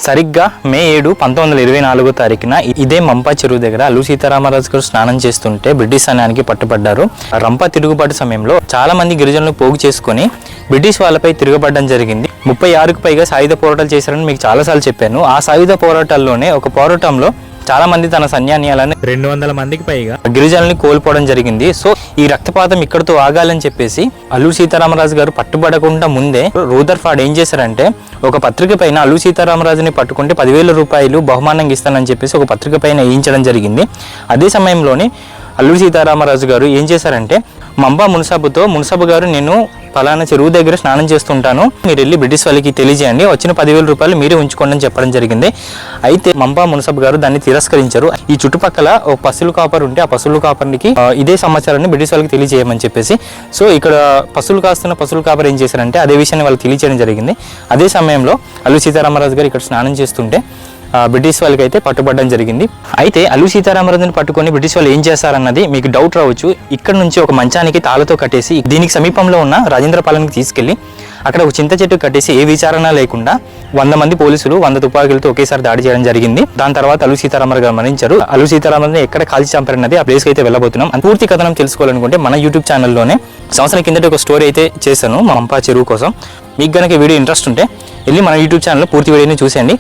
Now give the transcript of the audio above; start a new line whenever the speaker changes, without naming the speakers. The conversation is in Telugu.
సరిగ్గా మే 7, 1924 ఇదే మంపా చెరువు దగ్గర అల్లూరి సీతారామరాజు గారు స్నానం చేస్తుంటే బ్రిటిష్ సైన్యానికి పట్టుబడ్డారు. రంపా తిరుగుబాటు సమయంలో చాలా మంది గిరిజనులు పోగు చేసుకుని బ్రిటిష్ వాళ్ళపై తిరగబడడం జరిగింది. 36కు పైగా సాయుధ పోరాటాలు చేశారని మీకు చాలాసార్లు చెప్పాను. ఆ సాయుధ పోరాటాల్లోనే ఒక పోరాటంలో చాలా మంది తన సైన్యాన్ని 200 మందికి పైగా గిరిజనుల్ని కోల్పోవడం జరిగింది. సో ఈ రక్తపాతం ఇక్కడితో ఆగాలని చెప్పేసి అల్లూరి సీతారామరాజు గారు పట్టుబడకుండా ముందే రూదర్ఫర్డ్ ఏం చేశారంటే ఒక పత్రిక పైన అల్లూరి సీతారామరాజుని పట్టుకుంటే 10,000 రూపాయలు బహుమానంగా ఇస్తానని చెప్పేసి ఒక పత్రిక పైన వేయించడం జరిగింది. అదే సమయంలోనే అల్లూరి సీతారామరాజు గారు ఏం చేశారంటే మంబా మున్సబు గారు నేను పలానా చెరువు దగ్గర స్నానం చేస్తుంటాను, మీరు వెళ్ళి బ్రిటిష్ వాళ్ళకి తెలియజేయండి, వచ్చిన 10,000 రూపాయలు మీరే ఉంచుకోండి అని చెప్పడం జరిగింది. అయితే మంబా మున్సబు గారు దాన్ని తిరస్కరించారు. ఈ చుట్టుపక్కల ఒక పశువుల కాపర్ ఉంటే ఆ పశువుల కాపర్నికి ఇదే సమాచారాన్ని బ్రిటిష్ వాళ్ళకి తెలియజేయమని చెప్పేసి, సో ఇక్కడ పశువులు కాస్తున్న పశువుల కాపర్ ఏం చేశారంటే అదే విషయాన్ని వాళ్ళకి తెలియజేయడం జరిగింది. అదే సమయంలో అల్లూరి సీతారామరాజు గారు ఇక్కడ స్నానం చేస్తుంటే బ్రిటిష్ వాళ్ళకి అయితే పట్టుబడడం జరిగింది. అయితే అల్లూరి సీతారామరాజుని పట్టుకొని బ్రిటిష్ వాళ్ళు ఏం చేశారన్నది మీకు డౌట్ రావచ్చు. ఇక్కడ నుంచి ఒక మంచానికి తాళతో కట్టేసి దీనికి సమీపంలో ఉన్న రాజేంద్రపాలెంకి తీసుకెళ్లి అక్కడ ఒక చింత చెట్టు కట్టేసి ఏ విచారణ లేకుండా 100 మంది పోలీసులు 100 తుపాకీలతో ఒకేసారి దాడి చేయడం జరిగింది. దాని తర్వాత అల్లూరి సీతారామరాజు గారు మరణించారు. అల్లూరి సీతారామరాజుని ఎక్కడ కాల్చి చంపారన్నది ఆ ప్లేస్కి అయితే వెళ్ళబోతున్నాం. పూర్తి కథనం తెలుసుకోవాలనుకుంటే మన యూట్యూబ్ ఛానల్లోనే సంవత్సరం కిందట ఒక స్టోరీ అయితే చేశాను మంపా చెరువు కోసం. మీకు కనుక వీడియో ఇంట్రెస్ట్ ఉంటే వెళ్ళి మన యూట్యూబ్ ఛానల్లో పూర్తి వీడియోని చూసేయండి.